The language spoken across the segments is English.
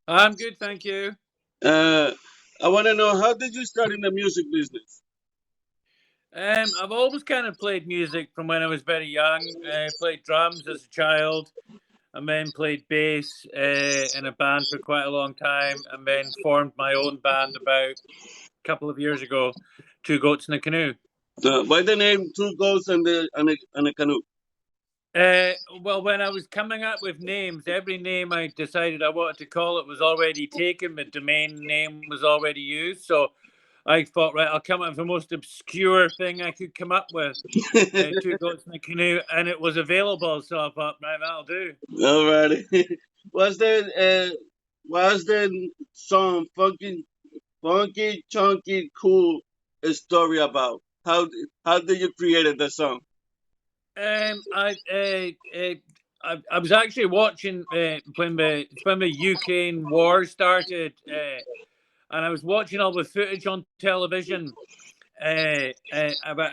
I'm good, thank you. Uh, I want to know, how did you start in the music business? I've always kind of played music from when I was very young. I played drums as a child, and then played bass in a band for quite a long time, and then formed my own band about a couple of years ago, Two Goats in a Canoe. Why the name Two Ghosts and a Canoe? Well, when I was coming up with names, every name I decided I wanted to call it was already taken. The domain name was already used, so I thought, right, I'll come up with the most obscure thing I could come up with. Two goats in a canoe, and it was available. So I thought, right, that'll do. Alrighty. what's the what's the song Funky Chunky Cool story about? How did you create the song? Um, I, uh, uh, I was actually watching when the Ukraine war started, and I was watching all the footage on television about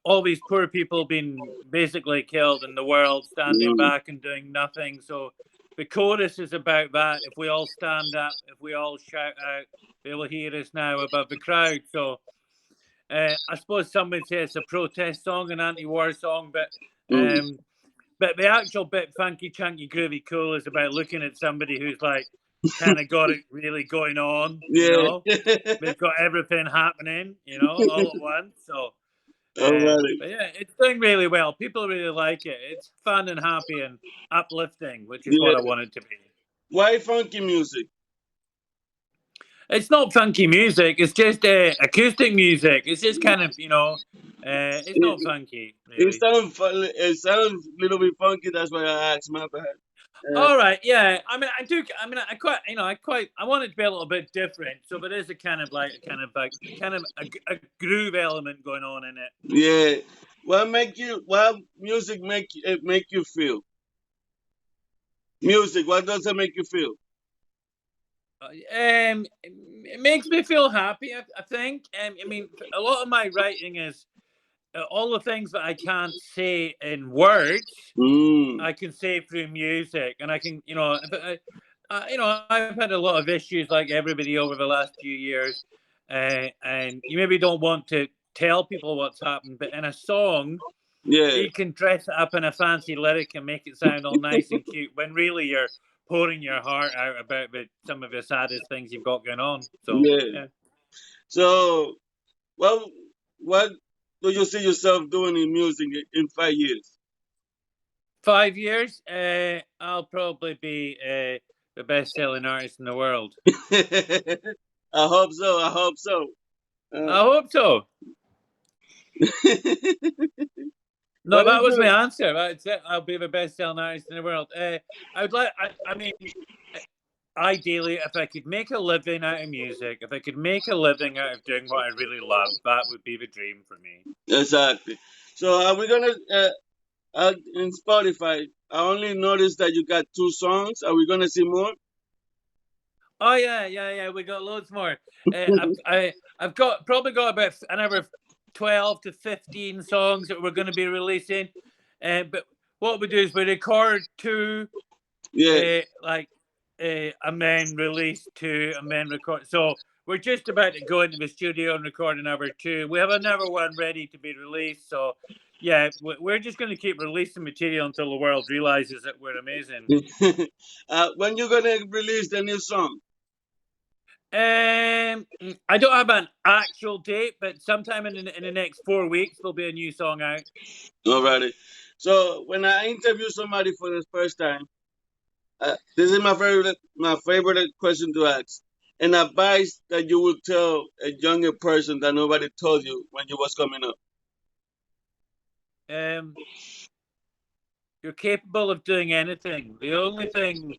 all these poor people being basically killed in the world, standing Mm, back and doing nothing. So the chorus is about that. If we all stand up, if we all shout out, they will hear us now above the crowd. So I suppose some would say it's a protest song, an anti-war song, mm. um, but the actual bit, funky, chunky, groovy, cool, is about looking at somebody who's like kind of got it really going on. Yeah. They've got everything happening, all at once. So, Alrighty. but yeah, it's doing really well. People really like it. It's fun and happy and uplifting, which is what I Yeah. want it to be. Why funky music? It's not funky music. It's just acoustic music. It's just kind of, it's not It, funky really. it sounds a little bit funky. That's why I asked. My bad. All right, yeah. I mean, I do. I mean, I want it to be a little bit different. So there is a kind of a groove element going on in it. Yeah. What music make you feel? Music. What does it make you feel? It makes me feel happy. I think. I mean, a lot of my writing is all the things that I can't say in words. Mm. I can say through music, and I can, I've had a lot of issues like everybody over the last few years, and you maybe don't want to tell people what's happened, but in a song, Yeah. you can dress it up in a fancy lyric and make it sound all nice and cute when really you're pouring your heart out about some of the saddest things you've got going on. So Yeah. yeah, So, well, what do you see yourself doing in music in 5 years? 5 years, I'll probably be the best-selling artist in the world. I hope so. I hope so. Uh, I hope so. No, what is that was my your answer. That's it. I'll be the best-selling artist in the world. I would like. I mean, ideally, if I could make a living out of music, if I could make a living out of doing what I really love, that would be the dream for me. exactly? So, are we gonna in Spotify? I only noticed that you got two songs. Are we gonna see more? Oh yeah, yeah, yeah. We got loads more. I've got probably got about another 12 to 15 songs that we're going to be releasing. But what we do is we record two, Yeah. like, and then release two, and then record. So we're just about to go into the studio and record another two. We have another one ready to be released. So yeah, we're just going to keep releasing material until the world realizes that we're amazing. When you gonna release the new song? I don't have an actual date, but sometime in the next 4 weeks there'll be a new song out. Alrighty. So when I interview somebody for the first time, this is my favorite question to ask. An advice that you would tell a younger person that nobody told you when you was coming up. Um, you're capable of doing anything. The only thing,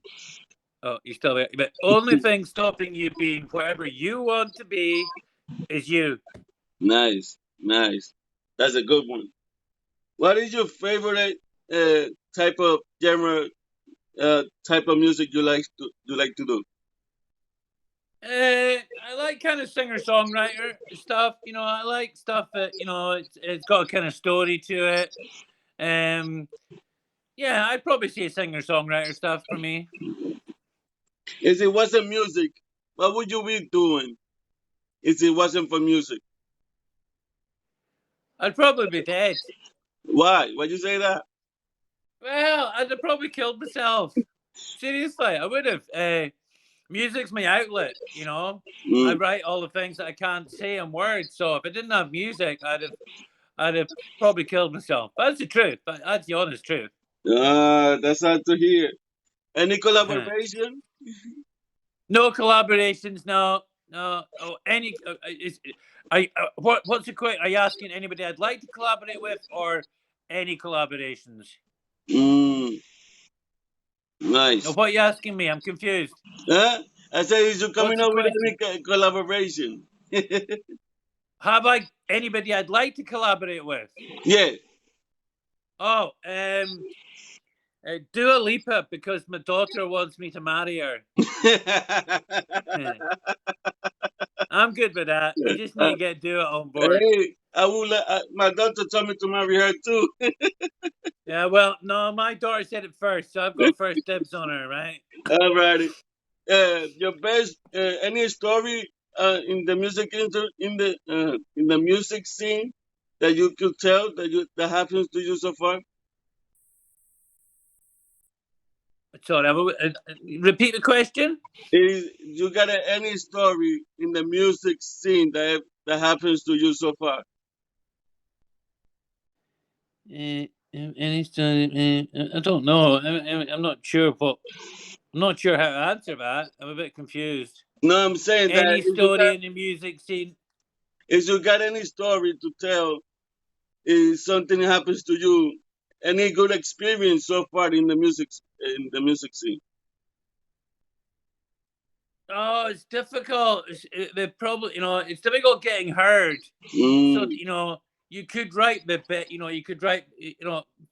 oh, you're still there. The only thing stopping you being whatever you want to be is you. Nice, nice. That's a good one. What is your favorite uh, type of genre, type of music you like to do? I like kind of singer songwriter stuff. I like stuff that it's got a kind of story to it. Um, yeah, I'd probably say singer songwriter stuff for me. If it wasn't music, what would you be doing if it wasn't for music? I'd probably be dead. Why? Why'd you say that? Well, I'd have probably killed myself. Seriously, I would have. Music's my outlet, you know. I Mm. write all the things that I can't say in words. So if I didn't have music, I'd have probably killed myself. That's the truth. That's the honest truth. That's hard to hear. Any collaboration? No collaborations. No, no. Oh, any. What's the quick? Are you asking anybody I'd like to collaborate with, or any collaborations? Mm, No, nice. what are you asking me? I'm confused. Huh? I said, is you What's coming the up with question? any collaboration? Have I anybody I'd like to collaborate with? Yeah. Oh, Dua Lipa, because my daughter wants me to marry her. I'm good with that. We just need to get Dua on board. Hey, I will. My daughter told me to marry her too. Yeah, well, no, my daughter said it first, so I've got first dibs on her, right? Alrighty. Your best any story in the music in the music scene that you could tell that happens to you so far? Sorry, repeat the question. Is you got any story in the music scene that happens to you so far? Any story? I don't know. I'm not sure what. I'm not sure how to answer that. I'm a bit confused. No, I'm saying that Any story in the music scene? if you got any story to tell, if something happens to you, any good experience so far in the music scene. Oh, it's difficult. They probably, it's difficult getting heard. So, Mm, you could write the bit. You could write.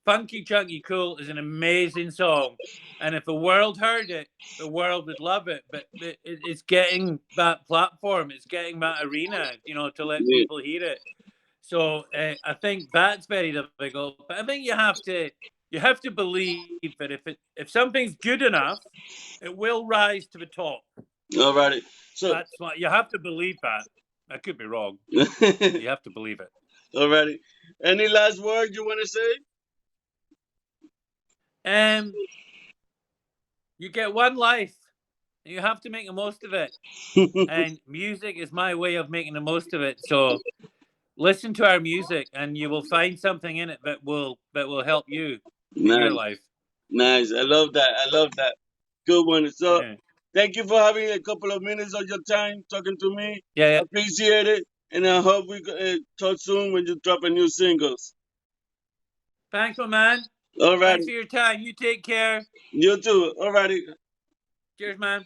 "Funky Chunky Cool" is an amazing song, and if the world heard it, the world would love it. But it's getting that platform. It's getting that arena. To let yeah, people hear it. So I think that's very difficult. But I think you have to believe that if something's good enough, it will rise to the top. alrighty. So, That's what you have to believe that. I could be wrong, but you have to believe it. alrighty. Any last word you want to say? Um, you get one life, and you have to make the most of it. And music is my way of making the most of it. So listen to our music, and you will find something in it that will help you in your Nice, life. nice. I love that. I love that. Good one. So, Yeah, thank you for having a couple of minutes of your time talking to me. yeah. Appreciate it, and I hope we talk soon when you drop a new singles. Thanks, my man. Thanks Alrighty. for your time. You take care. You too. Alrighty. Cheers, man.